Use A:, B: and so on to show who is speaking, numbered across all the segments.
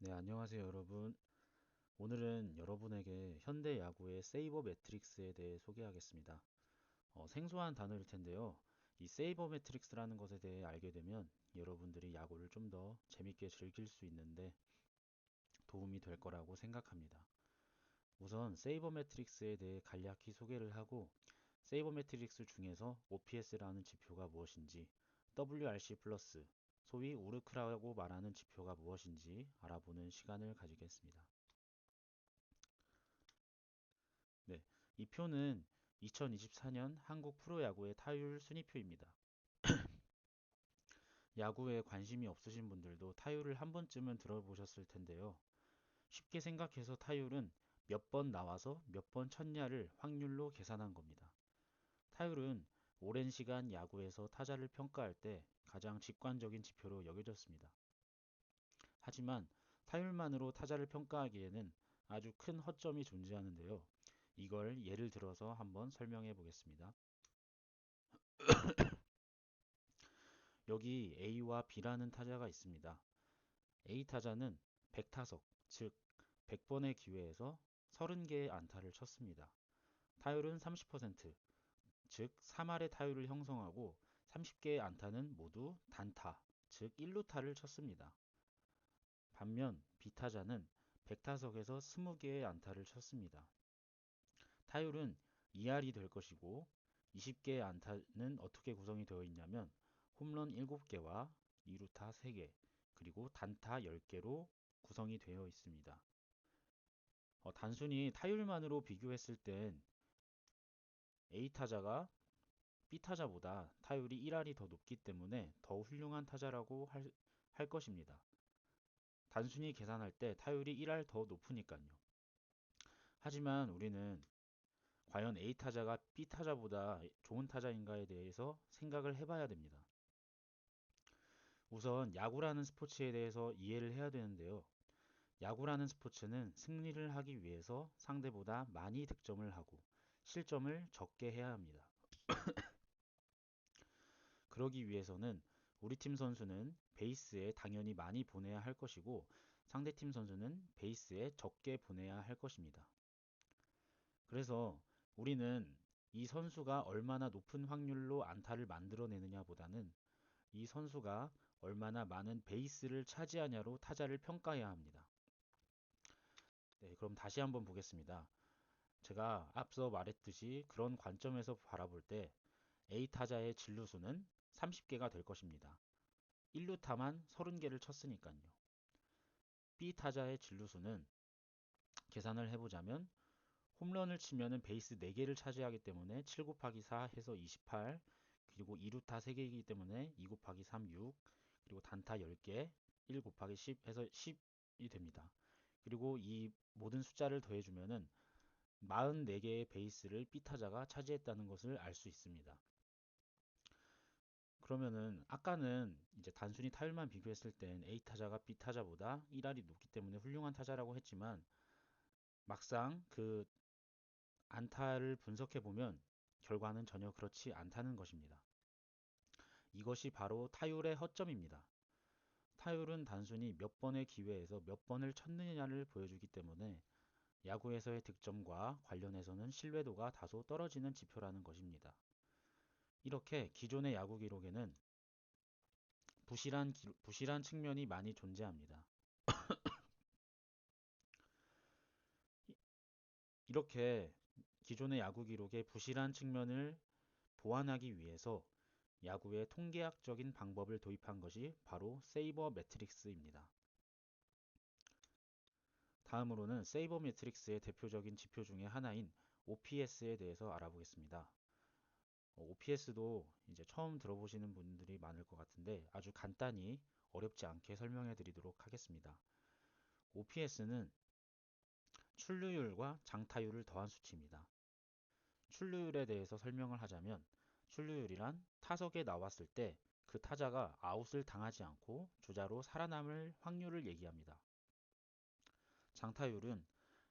A: 네, 안녕하세요, 여러분. 오늘은 여러분에게 현대 야구의 세이버 매트릭스에 대해 소개하겠습니다. 생소한 단어일 텐데요. 이 세이버 매트릭스라는 것에 대해 알게 되면 여러분들이 야구를 좀 더 재밌게 즐길 수 있는데 도움이 될 거라고 생각합니다. 우선 세이버 매트릭스에 대해 간략히 소개를 하고 세이버 매트릭스 중에서 OPS라는 지표가 무엇인지, WRC 플러스, 소위 우르크라고 말하는 지표가 무엇인지 알아보는 시간을 가지겠습니다. 네, 이 표는 2024년 한국 프로야구의 타율 순위표입니다. 야구에 관심이 없으신 분들도 타율을 한 번쯤은 들어보셨을 텐데요. 쉽게 생각해서 타율은 몇 번 나와서 몇 번 쳤냐를 확률로 계산한 겁니다. 타율은 오랜 시간 야구에서 타자를 평가할 때 가장 직관적인 지표로 여겨졌습니다. 하지만 타율만으로 타자를 평가하기에는 아주 큰 허점이 존재하는데요. 이걸 예를 들어서 한번 설명해 보겠습니다. 여기 A와 B라는 타자가 있습니다. A 타자는 100타석, 즉 100번의 기회에서 30개의 안타를 쳤습니다. 타율은 30%, 즉 3할의 타율을 형성하고 30개의 안타는 모두 단타, 즉 1루타를 쳤습니다. 반면 B 타자는 100타석에서 20개의 안타를 쳤습니다. 타율은 2할이 될 것이고 20개의 안타는 어떻게 구성이 되어 있냐면 홈런 7개와 2루타 3개, 그리고 단타 10개로 구성이 되어 있습니다. 단순히 타율만으로 비교했을 땐 A 타자가 B 타자보다 타율이 1할이 더 높기 때문에 더 훌륭한 타자라고 할 것입니다. 단순히 계산할 때 타율이 1할 더 높으니까요. 하지만 우리는 과연 A 타자가 B 타자보다 좋은 타자인가에 대해서 생각을 해봐야 됩니다. 우선 야구라는 스포츠에 대해서 이해를 해야 되는데요. 야구라는 스포츠는 승리를 하기 위해서 상대보다 많이 득점을 하고 실점을 적게 해야 합니다. 그러기 위해서는 우리 팀 선수는 베이스에 당연히 많이 보내야 할 것이고 상대팀 선수는 베이스에 적게 보내야 할 것입니다. 그래서 우리는 이 선수가 얼마나 높은 확률로 안타를 만들어내느냐 보다는 이 선수가 얼마나 많은 베이스를 차지하냐로 타자를 평가해야 합니다. 네, 그럼 다시 한번 보겠습니다. 제가 앞서 말했듯이 그런 관점에서 바라볼 때 A 타자의 진루수는 30개가 될 것입니다. 1루타만 30개를 쳤으니까요. B 타자의 진루수는 계산을 해보자면 홈런을 치면은 베이스 4개를 차지하기 때문에 7 곱하기 4 해서 28, 그리고 2루타 3개이기 때문에 2 곱하기 3, 6, 그리고 단타 10개, 1 곱하기 10 해서 10이 됩니다. 그리고 이 모든 숫자를 더해주면은 44개의 베이스를 B 타자가 차지했다는 것을 알 수 있습니다. 그러면은 아까는 이제 단순히 타율만 비교했을 땐 A 타자가 B 타자보다 1할이 높기 때문에 훌륭한 타자라고 했지만 막상 그 안타를 분석해 보면 결과는 전혀 그렇지 않다는 것입니다. 이것이 바로 타율의 허점입니다. 타율은 단순히 몇 번의 기회에서 몇 번을 쳤느냐를 보여주기 때문에 야구에서의 득점과 관련해서는 신뢰도가 다소 떨어지는 지표라는 것입니다. 이렇게 기존의 야구 기록에는 부실한 측면이 많이 존재합니다. 이렇게 기존의 야구 기록의 부실한 측면을 보완하기 위해서 야구의 통계학적인 방법을 도입한 것이 바로 세이버 매트릭스입니다. 다음으로는 세이버 매트릭스의 대표적인 지표 중에 하나인 OPS에 대해서 알아보겠습니다. OPS도 이제 처음 들어보시는 분들이 많을 것 같은데 아주 간단히 어렵지 않게 설명해 드리도록 하겠습니다. OPS는 출루율과 장타율을 더한 수치입니다. 출루율에 대해서 설명을 하자면 출루율이란 타석에 나왔을 때 그 타자가 아웃을 당하지 않고 주자로 살아남을 확률을 얘기합니다. 장타율은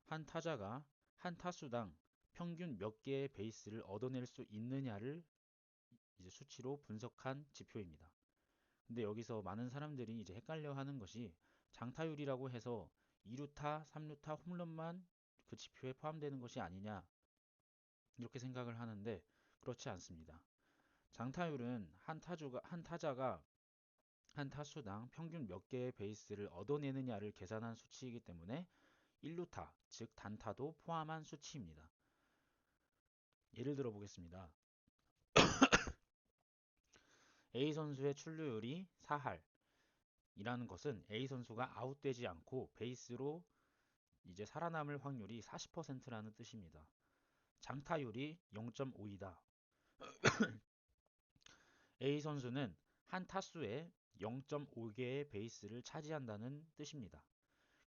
A: 한 타자가 한 타수당 평균 몇 개의 베이스를 얻어낼 수 있느냐를 이제 수치로 분석한 지표입니다. 근데 여기서 많은 사람들이 이제 헷갈려 하는 것이 장타율이라고 해서 2루타, 3루타 홈런만 그 지표에 포함되는 것이 아니냐 이렇게 생각을 하는데 그렇지 않습니다. 장타율은 한 타자가 한 타수당 평균 몇 개의 베이스를 얻어내느냐를 계산한 수치이기 때문에 1루타, 즉 단타도 포함한 수치입니다. 예를 들어 보겠습니다. A 선수의 출루율이 4할 이라는 것은 A 선수가 아웃되지 않고 베이스로 이제 살아남을 확률이 40%라는 뜻입니다. 장타율이 0.5이다. A 선수는 한 타수에 0.5개의 베이스를 차지한다는 뜻입니다.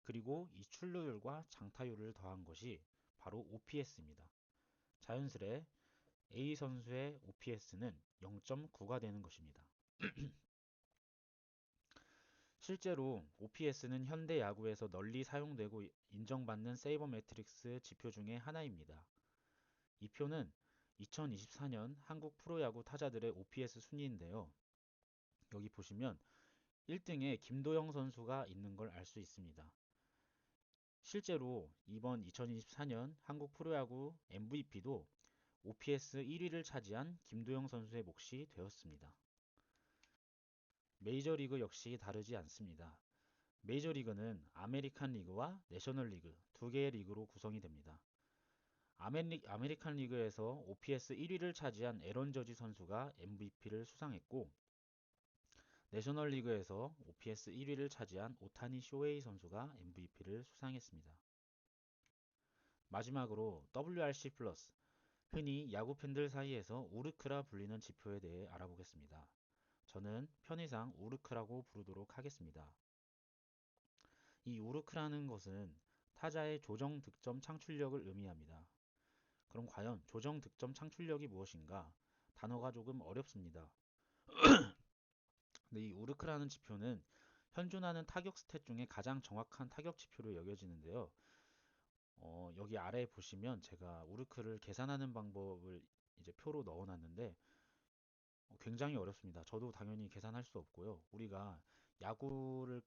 A: 그리고 이 출루율과 장타율을 더한 것이 바로 OPS입니다. 자연스레 A 선수의 OPS는 0.9가 되는 것입니다. 실제로 OPS는 현대 야구에서 널리 사용되고 인정받는 세이버 매트릭스 지표 중에 하나입니다. 이 표는 2024년 한국 프로야구 타자들의 OPS 순위인데요. 여기 보시면 1등에 김도영 선수가 있는 걸 알 수 있습니다. 실제로 이번 2024년 한국 프로야구 MVP도 OPS 1위를 차지한 김도영 선수의 몫이 되었습니다. 메이저리그 역시 다르지 않습니다. 메이저리그는 아메리칸 리그와 내셔널 리그 두 개의 리그로 구성이 됩니다. 아메리칸 리그에서 OPS 1위를 차지한 에런 저지 선수가 MVP를 수상했고 내셔널 리그에서 OPS 1위를 차지한 오타니 쇼헤이 선수가 MVP를 수상했습니다. 마지막으로 WRC 플러스, 흔히 야구 팬들 사이에서 우르크라 불리는 지표에 대해 알아보겠습니다. 저는 편의상 우르크라고 부르도록 하겠습니다. 이 우르크라는 것은 타자의 조정 득점 창출력을 의미합니다. 그럼 과연 조정 득점 창출력이 무엇인가? 단어가 조금 어렵습니다. 근데 이 우르크라는 지표는 현존하는 타격 스탯 중에 가장 정확한 타격 지표로 여겨지는데요. 여기 아래에 보시면 제가 우르크를 계산하는 방법을 이제 표로 넣어놨는데 굉장히 어렵습니다. 저도 당연히 계산할 수 없고요. 우리가 야구를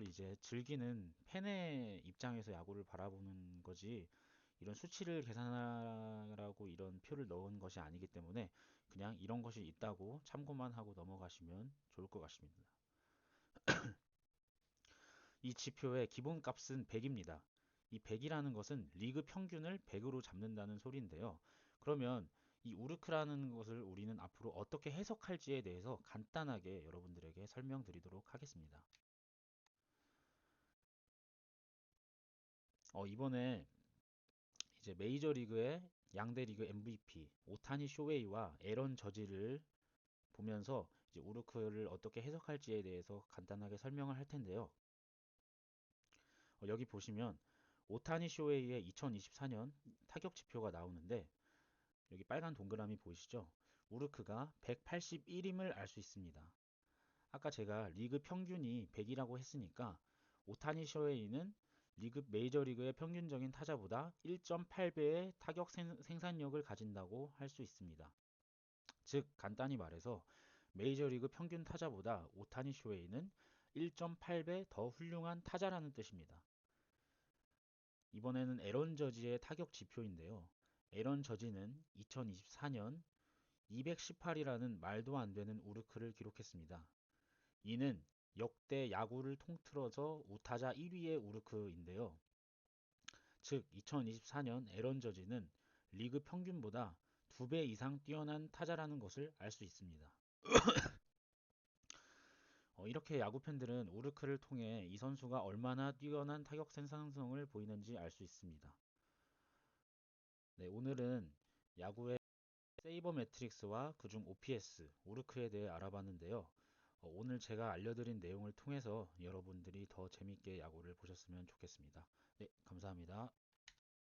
A: 이제 즐기는 팬의 입장에서 야구를 바라보는 거지 이런 수치를 계산하라고 이런 표를 넣은 것이 아니기 때문에 그냥 이런 것이 있다고 참고만 하고 넘어가시면 좋을 것 같습니다. 이 지표의 기본값은 100입니다. 이 100이라는 것은 리그 평균을 100으로 잡는다는 소리인데요. 그러면 이 우르크라는 것을 우리는 앞으로 어떻게 해석할지에 대해서 간단하게 여러분들에게 설명드리도록 하겠습니다. 이번에 이제 메이저리그의 양대 리그 MVP 오타니 쇼헤이와 에런 저지를 보면서 이제 우르크를 어떻게 해석할지에 대해서 간단하게 설명을 할 텐데요. 여기 보시면 오타니 쇼헤이의 2024년 타격 지표가 나오는데 여기 빨간 동그라미 보이시죠? 우르크가 181임을 알 수 있습니다. 아까 제가 리그 평균이 100이라고 했으니까 오타니 쇼헤이는 메이저리그의 평균적인 타자보다 1.8배의 타격 생산력을 가진다고 할 수 있습니다. 즉 간단히 말해서 메이저리그 평균 타자보다 오타니 쇼헤이는 1.8배 더 훌륭한 타자라는 뜻입니다. 이번에는 에런 저지의 타격 지표인데요. 에런 저지는 2024년 218이라는 말도 안 되는 우르크를 기록했습니다. 이는 역대 야구를 통틀어서 우타자 1위의 우르크인데요. 즉 2024년 에런 저지는 리그 평균보다 2배 이상 뛰어난 타자라는 것을 알 수 있습니다. 이렇게 야구 팬들은 우르크를 통해 이 선수가 얼마나 뛰어난 타격 생산성을 보이는지 알 수 있습니다. 네, 오늘은 야구의 세이버 매트릭스와 그중 OPS, 우르크에 대해 알아봤는데요. 오늘 제가 알려드린 내용을 통해서 여러분들이 더 재밌게 야구를 보셨으면 좋겠습니다. 네, 감사합니다.